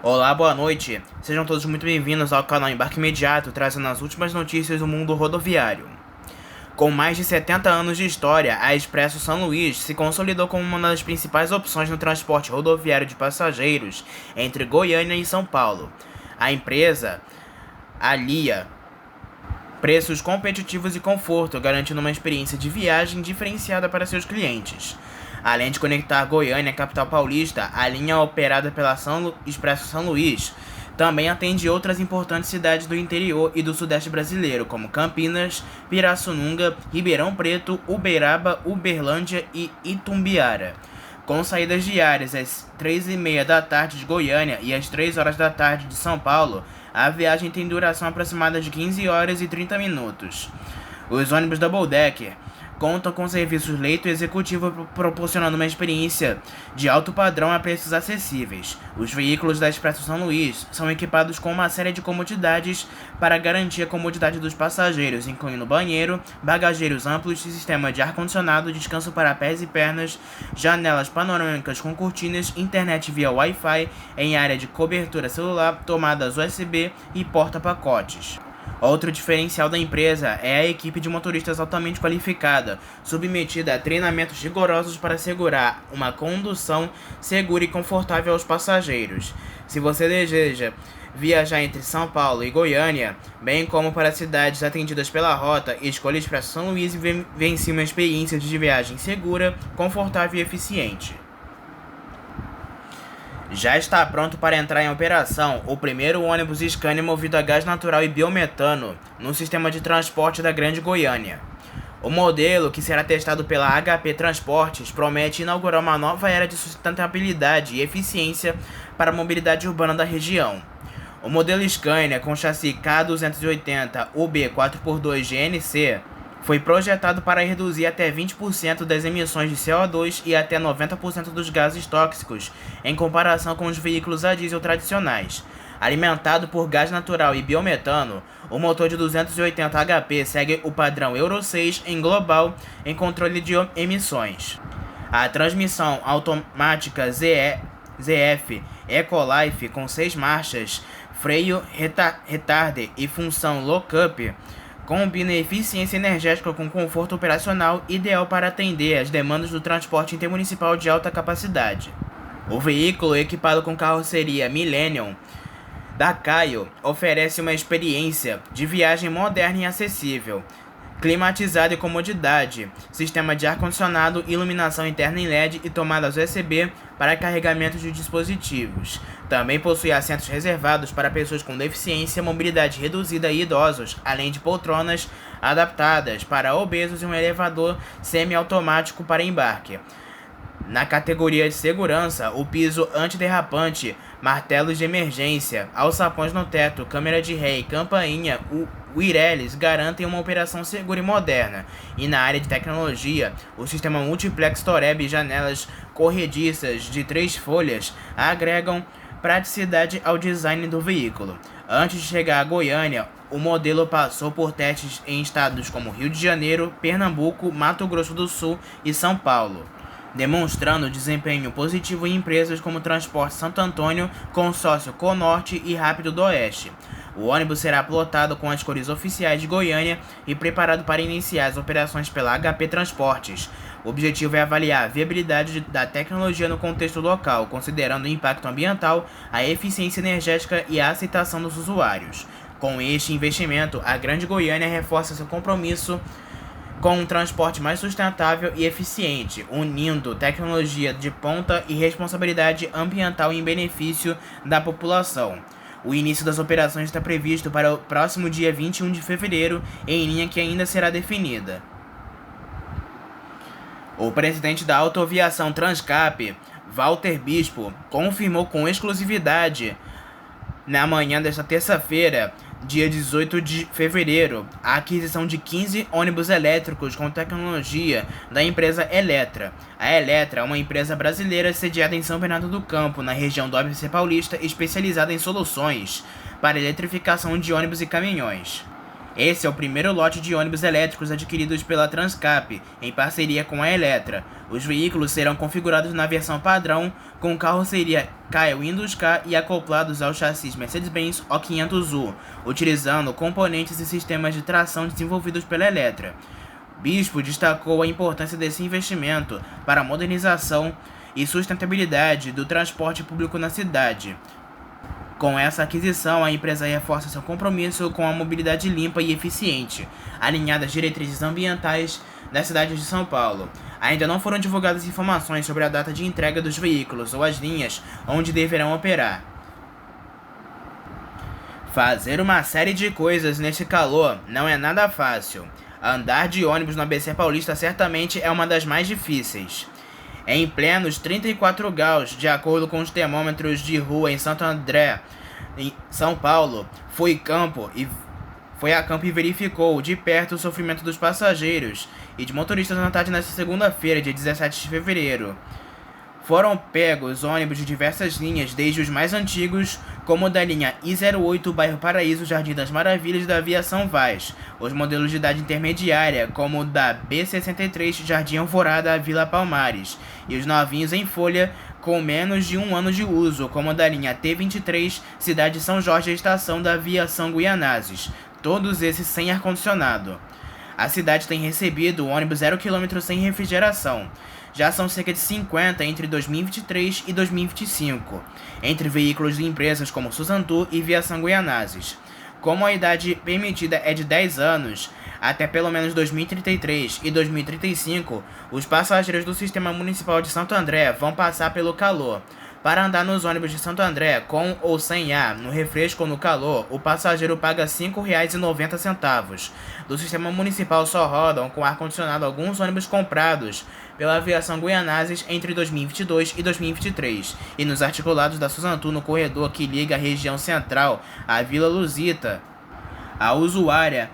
Olá, boa noite. Sejam todos muito bem-vindos ao canal Embarque Imediato, trazendo as últimas notícias do mundo rodoviário. Com mais de 70 anos de história, a Expresso São Luís se consolidou como uma das principais opções no transporte rodoviário de passageiros entre Goiânia e São Paulo. A empresa alia preços competitivos e conforto, garantindo uma experiência de viagem diferenciada para seus clientes. Além de conectar Goiânia à capital paulista, a linha operada pela Expresso São Luís também atende outras importantes cidades do interior e do sudeste brasileiro, como Campinas, Pirassununga, Ribeirão Preto, Uberaba, Uberlândia e Itumbiara. Com saídas diárias às 3h30 da tarde de Goiânia e às 3 horas da tarde de São Paulo, a viagem tem duração aproximada de 15 horas e 30 minutos. Os ônibus Double Decker contam com serviços leito executivo, proporcionando uma experiência de alto padrão a preços acessíveis. Os veículos da Expresso São Luís são equipados com uma série de comodidades para garantir a comodidade dos passageiros, incluindo banheiro, bagageiros amplos, sistema de ar-condicionado, descanso para pés e pernas, janelas panorâmicas com cortinas, internet via Wi-Fi em área de cobertura celular, tomadas USB e porta-pacotes. Outro diferencial da empresa é a equipe de motoristas altamente qualificada, submetida a treinamentos rigorosos para assegurar uma condução segura e confortável aos passageiros. Se você deseja viajar entre São Paulo e Goiânia, bem como para cidades atendidas pela rota, escolha Expresso São Luís e vença uma experiência de viagem segura, confortável e eficiente. Já está pronto para entrar em operação o primeiro ônibus Scania movido a gás natural e biometano no sistema de transporte da Grande Goiânia. O modelo, que será testado pela HP Transportes, promete inaugurar uma nova era de sustentabilidade e eficiência para a mobilidade urbana da região. O modelo Scania, com chassi K280 UB 4x2 GNC, foi projetado para reduzir até 20% das emissões de CO2 e até 90% dos gases tóxicos, em comparação com os veículos a diesel tradicionais. Alimentado por gás natural e biometano, o motor de 280 HP segue o padrão Euro 6 em global em controle de emissões. A transmissão automática ZF Ecolife com 6 marchas, freio retarder e função lock-up combina eficiência energética com conforto operacional, ideal para atender às demandas do transporte intermunicipal de alta capacidade. O veículo, equipado com carroceria Millennium da Caio, oferece uma experiência de viagem moderna e acessível, climatizado e comodidade, sistema de ar-condicionado, iluminação interna em LED e tomadas USB para carregamento de dispositivos. Também possui assentos reservados para pessoas com deficiência, mobilidade reduzida e idosos, além de poltronas adaptadas para obesos e um elevador semiautomático para embarque. Na categoria de segurança, o piso antiderrapante, martelos de emergência, alçapões no teto, câmera de ré e campainha Wireless garantem uma operação segura e moderna. E na área de tecnologia, o sistema Multiplex Toreb e janelas corrediças de 3 folhas agregam praticidade ao design do veículo. Antes de chegar a Goiânia, o modelo passou por testes em estados como Rio de Janeiro, Pernambuco, Mato Grosso do Sul e São Paulo, demonstrando desempenho positivo em empresas como Transporte Santo Antônio, Consórcio Conorte e Rápido do Oeste. O ônibus será pilotado com as cores oficiais de Goiânia e preparado para iniciar as operações pela HP Transportes. O objetivo é avaliar a viabilidade da tecnologia no contexto local, considerando o impacto ambiental, a eficiência energética e a aceitação dos usuários. Com este investimento, a Grande Goiânia reforça seu compromisso com um transporte mais sustentável e eficiente, unindo tecnologia de ponta e responsabilidade ambiental em benefício da população. O início das operações está previsto para o próximo dia 21 de fevereiro, em linha que ainda será definida. O presidente da Autoaviação Transcap, Walter Bispo, confirmou com exclusividade, na manhã desta terça-feira, dia 18 de fevereiro, a aquisição de 15 ônibus elétricos com tecnologia da empresa Eletra. A Eletra é uma empresa brasileira sediada em São Bernardo do Campo, na região do ABC Paulista, especializada em soluções para eletrificação de ônibus e caminhões. Esse é o primeiro lote de ônibus elétricos adquiridos pela Transcap, em parceria com a Eletra. Os veículos serão configurados na versão padrão, com carroceria K Windows K e acoplados ao chassi Mercedes-Benz O500U, utilizando componentes e sistemas de tração desenvolvidos pela Eletra. Bispo destacou a importância desse investimento para a modernização e sustentabilidade do transporte público na cidade. Com essa aquisição, a empresa reforça seu compromisso com a mobilidade limpa e eficiente, alinhada às diretrizes ambientais da cidade de São Paulo. Ainda não foram divulgadas informações sobre a data de entrega dos veículos ou as linhas onde deverão operar. Fazer uma série de coisas neste calor não é nada fácil. Andar de ônibus no ABC Paulista certamente é uma das mais difíceis. Em plenos 34 graus, de acordo com os termômetros de rua em Santo André, em São Paulo, foi a campo e verificou de perto o sofrimento dos passageiros e de motoristas na tarde nesta segunda-feira, dia 17 de fevereiro. Foram pegos ônibus de diversas linhas, desde os mais antigos, como o da linha I-08, Bairro Paraíso, Jardim das Maravilhas, da Aviação Vaz, os modelos de idade intermediária, como o da B63, Jardim Alvorada, Vila Palmares, e os novinhos em folha, com menos de um ano de uso, como o da linha T-23, Cidade São Jorge, a estação da Aviação Guianazes, todos esses sem ar-condicionado. A cidade tem recebido ônibus 0 km sem refrigeração. Já são cerca de 50 entre 2023 e 2025, entre veículos de empresas como Suzantu e Viação Guianazes. Como a idade permitida é de 10 anos, até pelo menos 2033 e 2035, os passageiros do Sistema Municipal de Santo André vão passar pelo calor. Para andar nos ônibus de Santo André, com ou sem ar, no refresco ou no calor, o passageiro paga R$ 5,90. Do Sistema Municipal só rodam com ar-condicionado alguns ônibus comprados pela Aviação Guianazes entre 2022 e 2023, e nos articulados da Suzantu no corredor que liga a região central à Vila Luzita. A usuária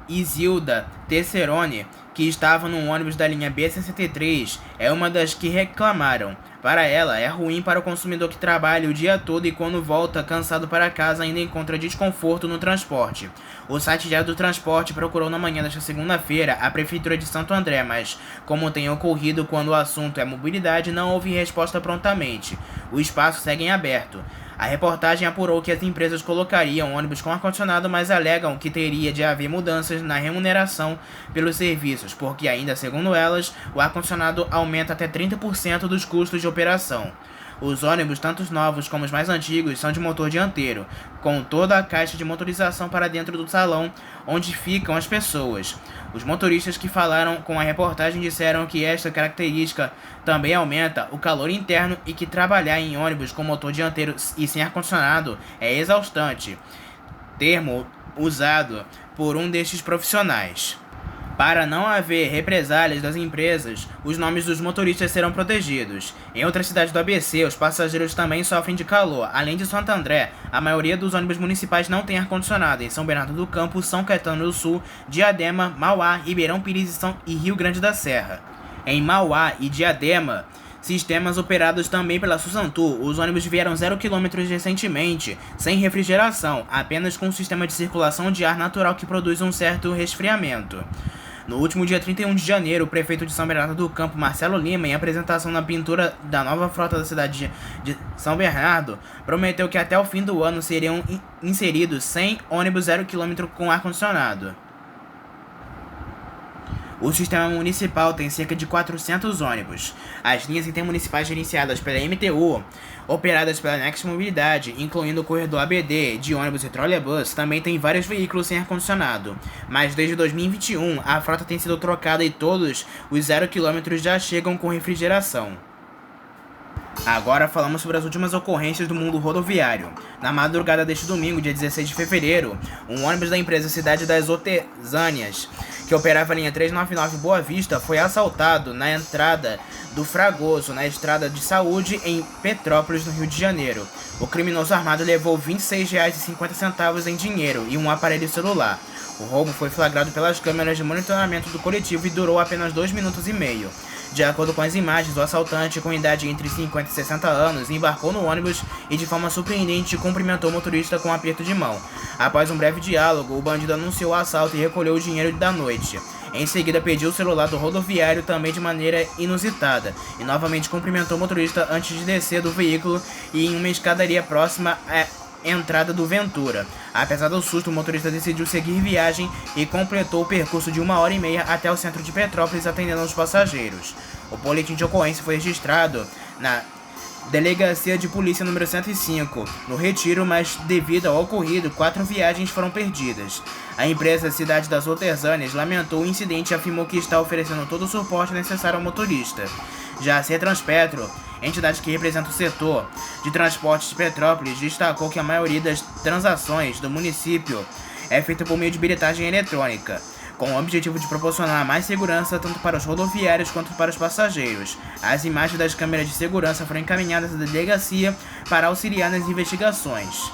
Isilda Tesserone, que estava no ônibus da linha B63, é uma das que reclamaram. Para ela, é ruim para o consumidor que trabalha o dia todo e quando volta cansado para casa ainda encontra desconforto no transporte. O site Diário do Transporte procurou na manhã desta segunda-feira a Prefeitura de Santo André, mas, como tem ocorrido quando o assunto é mobilidade, não houve resposta prontamente. O espaço segue em aberto. A reportagem apurou que as empresas colocariam ônibus com ar-condicionado, mas alegam que teria de haver mudanças na remuneração pelos serviços, porque ainda segundo elas, o ar-condicionado aumenta até 30% dos custos de operação. Os ônibus, tanto os novos como os mais antigos, são de motor dianteiro, com toda a caixa de motorização para dentro do salão onde ficam as pessoas. Os motoristas que falaram com a reportagem disseram que esta característica também aumenta o calor interno e que trabalhar em ônibus com motor dianteiro e sem ar-condicionado é exaustante, termo usado por um destes profissionais. Para não haver represálias das empresas, os nomes dos motoristas serão protegidos. Em outras cidades do ABC, os passageiros também sofrem de calor. Além de Santo André, a maioria dos ônibus municipais não tem ar-condicionado. Em São Bernardo do Campo, São Caetano do Sul, Diadema, Mauá, Ribeirão Pires e Rio Grande da Serra. Em Mauá e Diadema, sistemas operados também pela Suzantu, os ônibus vieram 0 km recentemente, sem refrigeração, apenas com um sistema de circulação de ar natural que produz um certo resfriamento. No último dia 31 de janeiro, o prefeito de São Bernardo do Campo, Marcelo Lima, em apresentação na pintura da nova frota da cidade de São Bernardo, prometeu que até o fim do ano seriam inseridos 100 ônibus 0 km com ar-condicionado. O sistema municipal tem cerca de 400 ônibus. As linhas intermunicipais gerenciadas pela MTU, operadas pela Next Mobilidade, incluindo o corredor ABD de ônibus e trolleybus, também tem vários veículos sem ar-condicionado. Mas desde 2021, a frota tem sido trocada e todos os 0 km já chegam com refrigeração. Agora falamos sobre as últimas ocorrências do mundo rodoviário. Na madrugada deste domingo, dia 16 de fevereiro, um ônibus da empresa Cidade das Otesâneas, que operava a linha 399 Boa Vista, foi assaltado na entrada do Fragoso, na estrada de saúde em Petrópolis, no Rio de Janeiro. O criminoso armado levou R$ 26,50 em dinheiro e um aparelho celular. O roubo foi flagrado pelas câmeras de monitoramento do coletivo e durou apenas 2 minutos e meio. De acordo com as imagens, o assaltante, com idade entre 50 e 60 anos, embarcou no ônibus e de forma surpreendente cumprimentou o motorista com um aperto de mão. Após um breve diálogo, o bandido anunciou o assalto e recolheu o dinheiro da noite. Em seguida, pediu o celular do rodoviário também de maneira inusitada e novamente cumprimentou o motorista antes de descer do veículo e em uma escadaria próxima à entrada do Ventura. Apesar do susto, o motorista decidiu seguir viagem e completou o percurso de 1h30 até o centro de Petrópolis atendendo os passageiros. O boletim de ocorrência foi registrado na Delegacia de Polícia número 105, no Retiro, mas devido ao ocorrido, 4 viagens foram perdidas. A empresa Cidade das Outerzâneas lamentou o incidente e afirmou que está oferecendo todo o suporte necessário ao motorista. Já a Cetranspetro, entidade que representa o setor de transportes de Petrópolis, destacou que a maioria das transações do município é feita por meio de bilhetagem eletrônica, com o objetivo de proporcionar mais segurança tanto para os rodoviários quanto para os passageiros. As imagens das câmeras de segurança foram encaminhadas à delegacia para auxiliar nas investigações.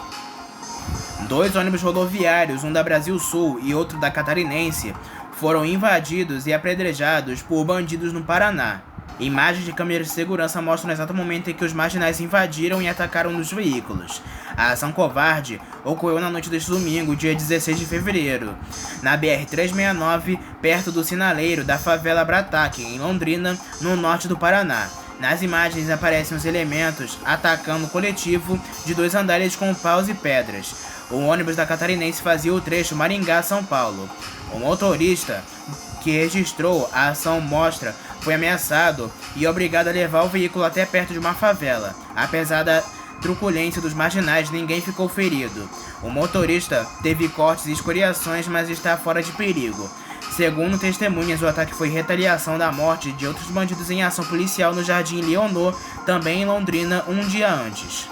2 ônibus rodoviários, um da Brasil Sul e outro da Catarinense, foram invadidos e apedrejados por bandidos no Paraná. Imagens de câmeras de segurança mostram o exato momento em que os marginais invadiram e atacaram nos veículos. A ação covarde ocorreu na noite deste domingo, dia 16 de fevereiro, na BR-369, perto do sinaleiro da favela Brataque, em Londrina, no norte do Paraná. Nas imagens aparecem os elementos atacando o coletivo de 2 andares com paus e pedras. O ônibus da Catarinense fazia o trecho Maringá-São Paulo. O motorista que registrou a ação mostra foi ameaçado e obrigado a levar o veículo até perto de uma favela. Apesar da truculência dos marginais, ninguém ficou ferido. O motorista teve cortes e escoriações, mas está fora de perigo. Segundo testemunhas, o ataque foi retaliação da morte de outros bandidos em ação policial no Jardim Leonor, também em Londrina, um dia antes.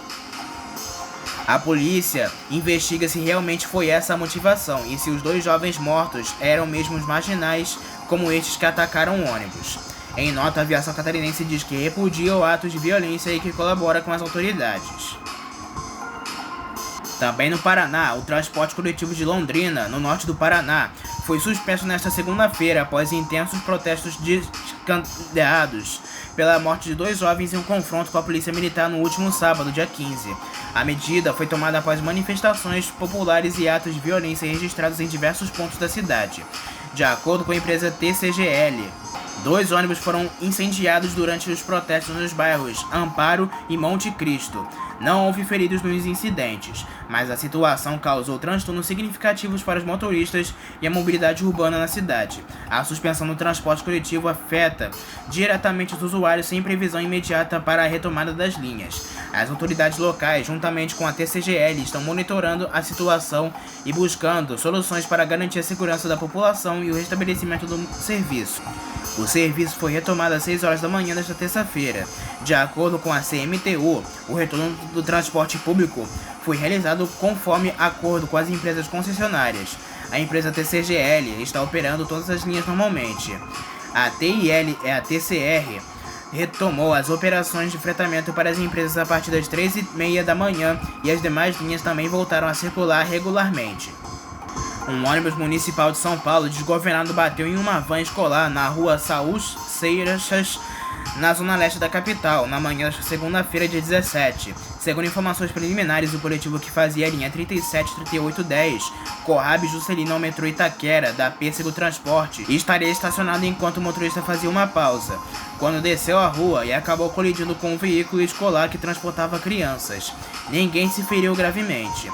A polícia investiga se realmente foi essa a motivação e se os 2 jovens mortos eram mesmo os marginais como estes que atacaram o ônibus. Em nota, a aviação catarinense diz que repudia o ato de violência e que colabora com as autoridades. Também no Paraná, o transporte coletivo de Londrina, no norte do Paraná, foi suspenso nesta segunda-feira após intensos protestos desencadeados pela morte de 2 jovens em um confronto com a polícia militar no último sábado, dia 15. A medida foi tomada após manifestações populares e atos de violência registrados em diversos pontos da cidade. De acordo com a empresa TCGL, 2 ônibus foram incendiados durante os protestos nos bairros Amparo e Monte Cristo. Não houve feridos nos incidentes, mas a situação causou transtornos significativos para os motoristas e a mobilidade urbana na cidade. A suspensão do transporte coletivo afeta diretamente os usuários sem previsão imediata para a retomada das linhas. As autoridades locais, juntamente com a TCGL, estão monitorando a situação e buscando soluções para garantir a segurança da população e o restabelecimento do serviço. O serviço foi retomado às 6 horas da manhã desta terça-feira. De acordo com a CMTU, o retorno do transporte público foi realizado conforme acordo com as empresas concessionárias. A empresa TCGL está operando todas as linhas normalmente. A TIL e a TCR retomou as operações de fretamento para as empresas a partir das 3h30 da manhã e as demais linhas também voltaram a circular regularmente. Um ônibus municipal de São Paulo desgovernado bateu em uma van escolar na rua Saúl Seixas, na zona leste da capital, na manhã da segunda-feira, dia 17. Segundo informações preliminares, o coletivo que fazia a linha 373810, Coab Juscelino ao metrô Itaquera, da Pêssego Transporte, estaria estacionado enquanto o motorista fazia uma pausa, quando desceu a rua e acabou colidindo com um veículo escolar que transportava crianças. Ninguém se feriu gravemente.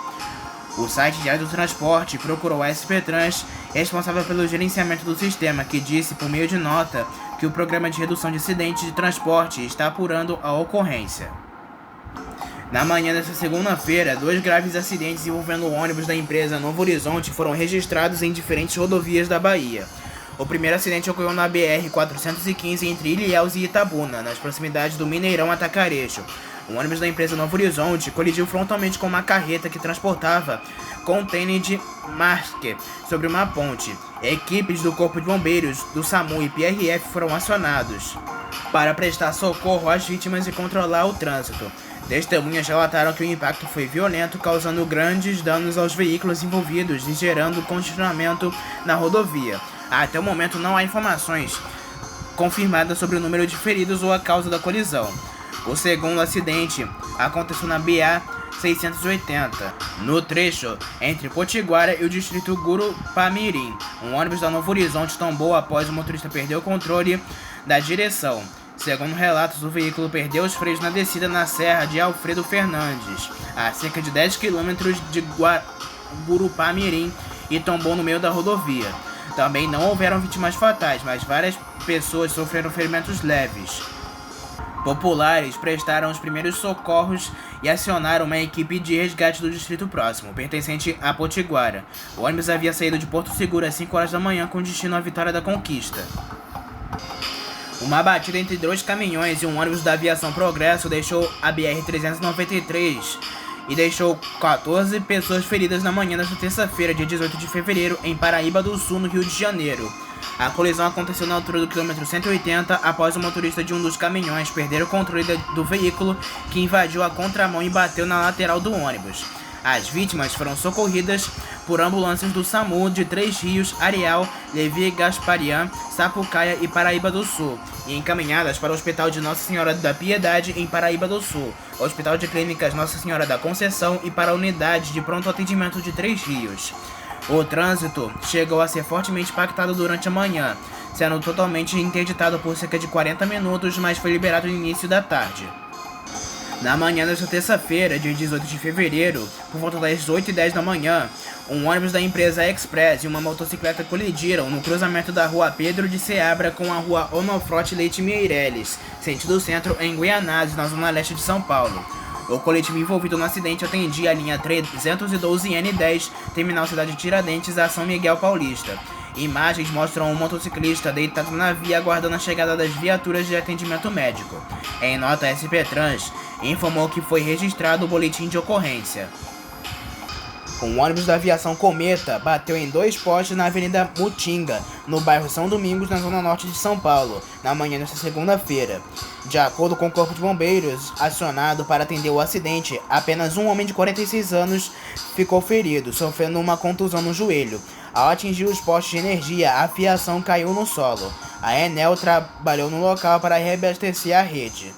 O site Diário do Transporte procurou a SP Trans, responsável pelo gerenciamento do sistema, que disse por meio de nota que o programa de redução de acidentes de transporte está apurando a ocorrência. Na manhã desta segunda-feira, 2 graves acidentes envolvendo o ônibus da empresa Novo Horizonte foram registrados em diferentes rodovias da Bahia. O primeiro acidente ocorreu na BR-415 entre Ilhéus e Itabuna, nas proximidades do Mineirão Atacarejo. O ônibus da empresa Novo Horizonte colidiu frontalmente com uma carreta que transportava contêiner de Maersk sobre uma ponte. Equipes do Corpo de Bombeiros, do SAMU e PRF foram acionados para prestar socorro às vítimas e controlar o trânsito. Testemunhas relataram que o impacto foi violento, causando grandes danos aos veículos envolvidos e gerando congestionamento na rodovia. Até o momento não há informações confirmadas sobre o número de feridos ou a causa da colisão. O segundo acidente aconteceu na BA 680, no trecho entre Potiguara e o distrito Gurupamirim. Um ônibus da Novo Horizonte tombou após o motorista perder o controle da direção. Segundo relatos, o veículo perdeu os freios na descida na Serra de Alfredo Fernandes, a cerca de 10 km de Gurupamirim, e tombou no meio da rodovia. Também não houveram vítimas fatais, mas várias pessoas sofreram ferimentos leves. Populares prestaram os primeiros socorros e acionaram uma equipe de resgate do distrito próximo, pertencente a Potiguara. O ônibus havia saído de Porto Seguro às 5 horas da manhã com destino à Vitória da Conquista. Uma batida entre 2 caminhões e um ônibus da Aviação Progresso deixou a BR-393 e deixou 14 pessoas feridas na manhã desta terça-feira, dia 18 de fevereiro, em Paraíba do Sul, no Rio de Janeiro. A colisão aconteceu na altura do quilômetro 180 após o motorista de um dos caminhões perder o controle do veículo, que invadiu a contramão e bateu na lateral do ônibus. As vítimas foram socorridas por ambulâncias do SAMU de Três Rios, Areal, Levi Gasparian, Sapucaia e Paraíba do Sul, e encaminhadas para o Hospital de Nossa Senhora da Piedade, em Paraíba do Sul, Hospital de Clínicas Nossa Senhora da Conceição e para a Unidade de Pronto Atendimento de Três Rios. O trânsito chegou a ser fortemente impactado durante a manhã, sendo totalmente interditado por cerca de 40 minutos, mas foi liberado no início da tarde. Na manhã desta terça-feira, dia 18 de fevereiro, por volta das 8h10 da manhã, um ônibus da empresa Express e uma motocicleta colidiram no cruzamento da rua Pedro de Seabra com a rua Onofrote Leite Meireles, sentido centro, em Guianazes, na zona leste de São Paulo. O coletivo envolvido no acidente atendia a linha 312N10, terminal Cidade de Tiradentes, a São Miguel Paulista. Imagens mostram um motociclista deitado na via aguardando a chegada das viaturas de atendimento médico. Em nota, a SP Trans informou que foi registrado o boletim de ocorrência. Um ônibus da aviação Cometa bateu em 2 postes na Avenida Mutinga, no bairro São Domingos, na zona norte de São Paulo, na manhã desta segunda-feira. De acordo com o Corpo de Bombeiros acionado para atender o acidente, apenas um homem de 46 anos ficou ferido, sofrendo uma contusão no joelho. Ao atingir os postes de energia, a fiação caiu no solo. A Enel trabalhou no local para reabastecer a rede.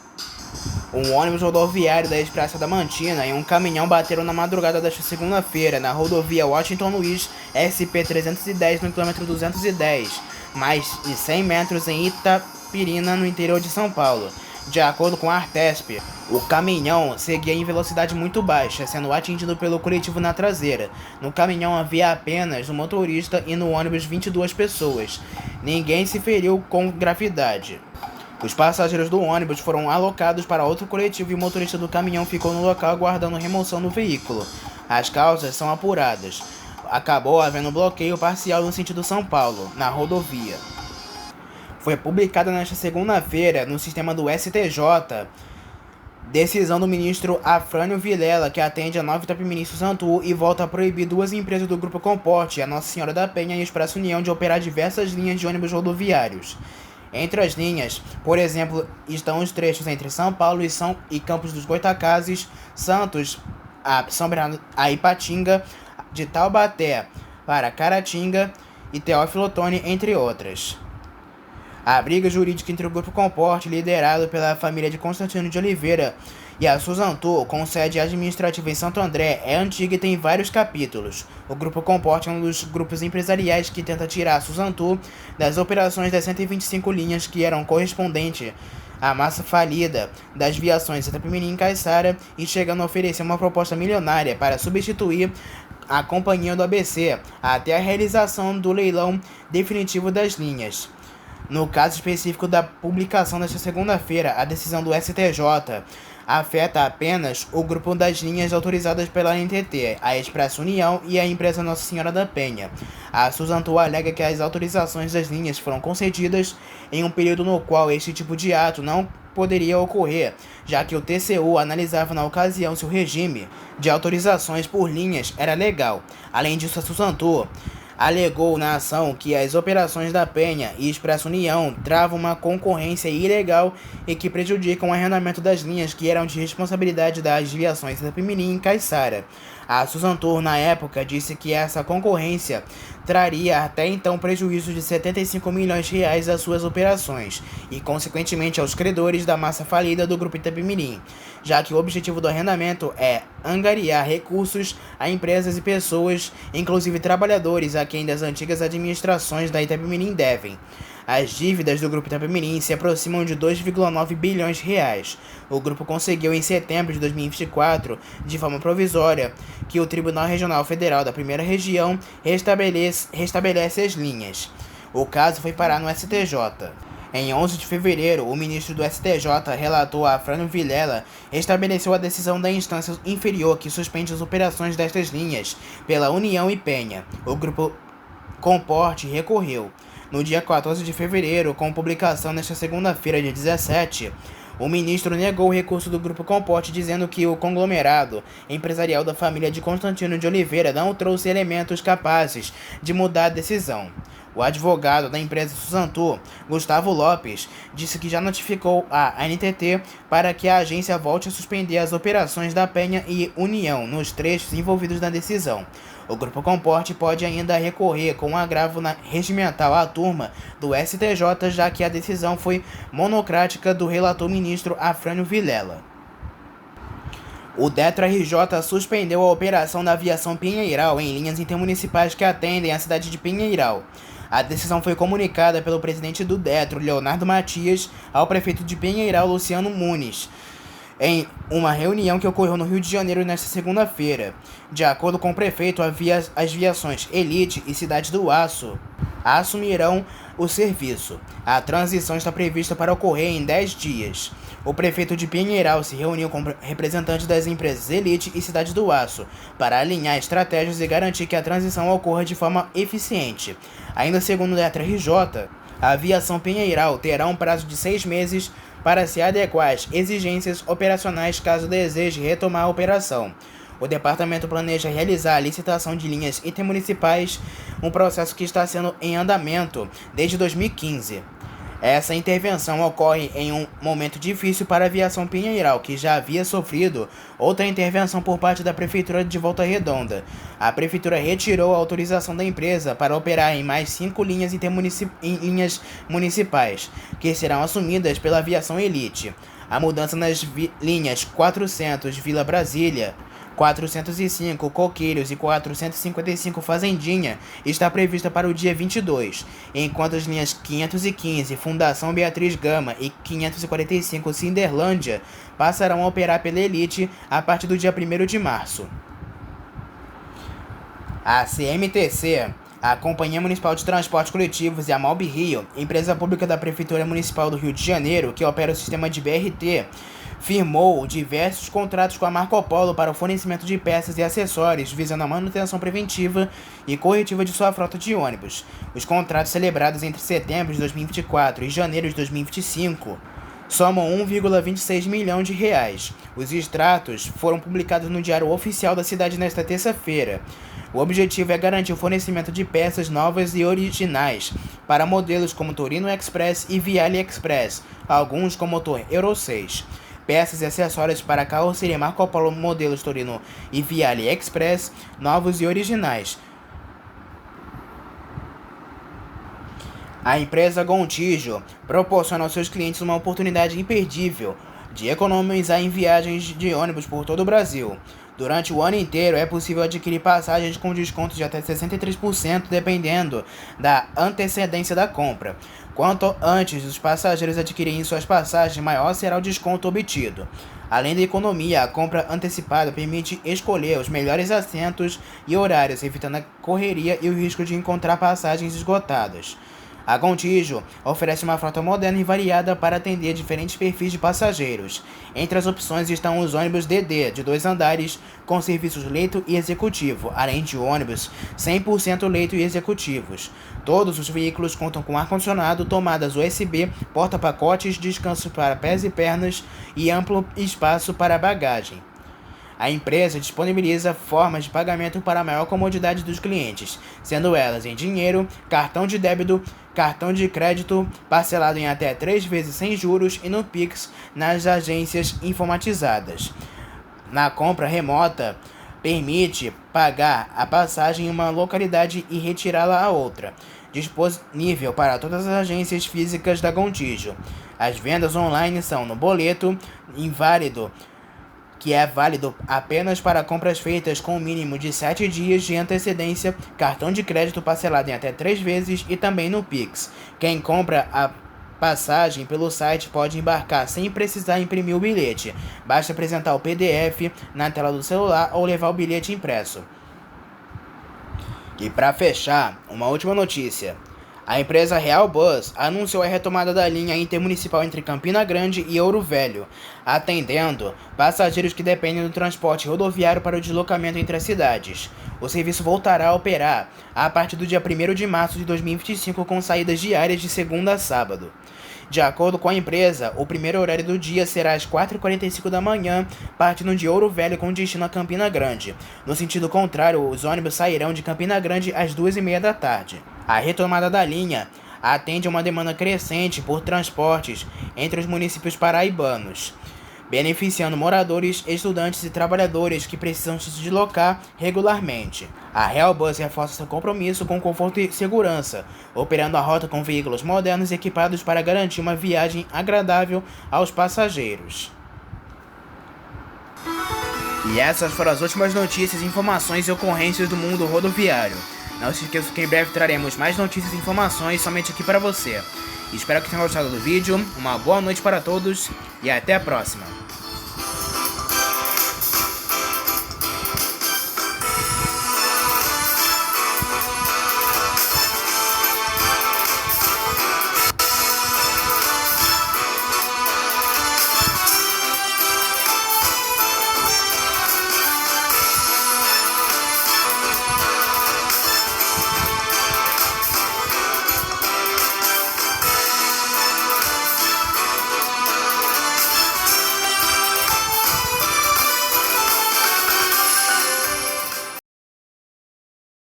Um ônibus rodoviário da Praça da Mantina e um caminhão bateram na madrugada desta segunda-feira na rodovia Washington Luiz SP-310 no quilômetro 210, mais de 100 metros em Itapirina, no interior de São Paulo. De acordo com a Artesp, o caminhão seguia em velocidade muito baixa, sendo atingido pelo coletivo na traseira. No caminhão havia apenas um motorista e no ônibus 22 pessoas. Ninguém se feriu com gravidade. Os passageiros do ônibus foram alocados para outro coletivo e o motorista do caminhão ficou no local aguardando remoção do veículo. As causas são apuradas. Acabou havendo bloqueio parcial no sentido São Paulo, na rodovia. Foi publicada nesta segunda-feira no sistema do STJ decisão do ministro Afrânio Vilela, que atende a 9 top-ministros Antu e volta a proibir 2 empresas do Grupo Comporte, a Nossa Senhora da Penha e a Expresso União, de operar diversas linhas de ônibus rodoviários. Entre as linhas, por exemplo, estão os trechos entre São Paulo e Campos dos Goitacazes, Santos, São Bernardo, a Ipatinga, de Taubaté para Caratinga e Teófilo Otoni, entre outras. A briga jurídica entre o Grupo Comporte, liderado pela família de Constantino de Oliveira, e a Suzantur, com sede administrativa em Santo André, é antiga e tem vários capítulos. O Grupo Comporte é um dos grupos empresariais que tenta tirar a Suzantur das operações das 125 linhas que eram correspondente à massa falida das viações Itapemirim e Caiçara, e chegando a oferecer uma proposta milionária para substituir a companhia do ABC até a realização do leilão definitivo das linhas. No caso específico da publicação desta segunda-feira, a decisão do STJ afeta apenas o grupo das linhas autorizadas pela NTT, a Expresso União e a empresa Nossa Senhora da Penha. A Suzantur alega que as autorizações das linhas foram concedidas em um período no qual este tipo de ato não poderia ocorrer, já que o TCU analisava na ocasião se o regime de autorizações por linhas era legal. Além disso, a Suzantur alegou na ação que as operações da Penha e Expresso União travam uma concorrência ilegal e que prejudicam o arrendamento das linhas que eram de responsabilidade das viações Itapemirim e Caiçara. A Suzantur, na época, disse que essa concorrência traria até então prejuízo de 75 milhões de reais às suas operações e, consequentemente, aos credores da massa falida do Grupo Itapemirim, já que o objetivo do arrendamento é angariar recursos a empresas e pessoas, inclusive trabalhadores, a quem das antigas administrações da Itapemirim devem. As dívidas do Grupo Itapemirim se aproximam de 2,9 bilhões de reais. O grupo conseguiu, em setembro de 2024, de forma provisória, que o Tribunal Regional Federal da Primeira Região restabelece as linhas. O caso foi parar no STJ. Em 11 de fevereiro, o ministro do STJ, relator Afrânio Vilela, estabeleceu a decisão da instância inferior que suspende as operações destas linhas pela União e Penha. O grupo Comporte recorreu. No dia 14 de fevereiro, com publicação nesta segunda-feira, dia 17, o ministro negou o recurso do Grupo Comporte, dizendo que o conglomerado empresarial da família de Constantino de Oliveira não trouxe elementos capazes de mudar a decisão. O advogado da empresa Suzantur, Gustavo Lopes, disse que já notificou a ANTT para que a agência volte a suspender as operações da Penha e União nos trechos envolvidos na decisão. O Grupo Comporte pode ainda recorrer com um agravo regimental à turma do STJ, já que a decisão foi monocrática do relator ministro Afrânio Vilela. O DETRO-RJ suspendeu a operação da aviação Pinheiral em linhas intermunicipais que atendem a cidade de Pinheiral. A decisão foi comunicada pelo presidente do DETRO, Leonardo Matias, ao prefeito de Pinheiral, Luciano Muniz, em uma reunião que ocorreu no Rio de Janeiro nesta segunda-feira. De acordo com o prefeito, as viações Elite e Cidade do Aço assumirão o serviço. A transição está prevista para ocorrer em 10 dias. O prefeito de Pinheiral se reuniu com representantes das empresas Elite e Cidade do Aço para alinhar estratégias e garantir que a transição ocorra de forma eficiente. Ainda segundo o DETRO-RJ, a aviação Pinheiral terá um prazo de 6 meses para se adequar às exigências operacionais caso deseje retomar a operação. O departamento planeja realizar a licitação de linhas intermunicipais, um processo que está sendo em andamento desde 2015. Essa intervenção ocorre em um momento difícil para a aviação Pinheiral, que já havia sofrido outra intervenção por parte da Prefeitura de Volta Redonda. A Prefeitura retirou a autorização da empresa para operar em mais 5 linhas municipais, que serão assumidas pela aviação Elite. A mudança nas linhas 400 Vila Brasília, 405 Coqueiros e 455 Fazendinha está prevista para o dia 22, enquanto as linhas 515 Fundação Beatriz Gama e 545 Cinderlândia passarão a operar pela Elite a partir do dia 1º de março. A CMTC, a Companhia Municipal de Transportes Coletivos, e a Malbi Rio, empresa pública da Prefeitura Municipal do Rio de Janeiro, que opera o sistema de BRT, firmou diversos contratos com a Marco Polo para o fornecimento de peças e acessórios visando a manutenção preventiva e corretiva de sua frota de ônibus. Os contratos celebrados entre setembro de 2024 e janeiro de 2025 somam 1,26 milhão de reais. Os extratos foram publicados no Diário Oficial da cidade nesta terça-feira. O objetivo é garantir o fornecimento de peças novas e originais para modelos como Torino Express e Viale Express, alguns com motor Euro 6. Peças e acessórios para a carroceria Marco Polo modelos Torino e Viale Express, novos e originais. A empresa Gontijo proporciona aos seus clientes uma oportunidade imperdível de economizar em viagens de ônibus por todo o Brasil. Durante o ano inteiro é possível adquirir passagens com desconto de até 63% dependendo da antecedência da compra. Quanto antes os passageiros adquirirem suas passagens, maior será o desconto obtido. Além da economia, a compra antecipada permite escolher os melhores assentos e horários, evitando a correria e o risco de encontrar passagens esgotadas. A Gontijo oferece uma frota moderna e variada para atender diferentes perfis de passageiros. Entre as opções estão os ônibus DD de 2 andares com serviços leito e executivo, além de ônibus 100% leito e executivos. Todos os veículos contam com ar-condicionado, tomadas USB, porta-pacotes, descanso para pés e pernas e amplo espaço para bagagem. A empresa disponibiliza formas de pagamento para a maior comodidade dos clientes, sendo elas em dinheiro, cartão de débito, cartão de crédito, parcelado em até 3 vezes sem juros e no Pix nas agências informatizadas. Na compra remota, permite pagar a passagem em uma localidade e retirá-la a outra, disponível para todas as agências físicas da Gontijo. As vendas online são no boleto, inválido, que é válido apenas para compras feitas com o mínimo de 7 dias de antecedência, cartão de crédito parcelado em até 3 vezes e também no Pix. Quem compra a passagem pelo site pode embarcar sem precisar imprimir o bilhete. Basta apresentar o PDF na tela do celular ou levar o bilhete impresso. E para fechar, uma última notícia. A empresa Real Bus anunciou a retomada da linha intermunicipal entre Campina Grande e Ouro Velho, atendendo passageiros que dependem do transporte rodoviário para o deslocamento entre as cidades. O serviço voltará a operar a partir do dia 1º de março de 2025 com saídas diárias de segunda a sábado. De acordo com a empresa, o primeiro horário do dia será às 4h45 da manhã, partindo de Ouro Velho com destino a Campina Grande. No sentido contrário, os ônibus sairão de Campina Grande às 2h30 da tarde. A retomada da linha atende a uma demanda crescente por transportes entre os municípios paraibanos, beneficiando moradores, estudantes e trabalhadores que precisam se deslocar regularmente. A Real Bus reforça seu compromisso com conforto e segurança, operando a rota com veículos modernos e equipados para garantir uma viagem agradável aos passageiros. E essas foram as últimas notícias, informações e ocorrências do mundo rodoviário. Não se esqueça que em breve traremos mais notícias e informações somente aqui para você. Espero que tenham gostado do vídeo, uma boa noite para todos e até a próxima.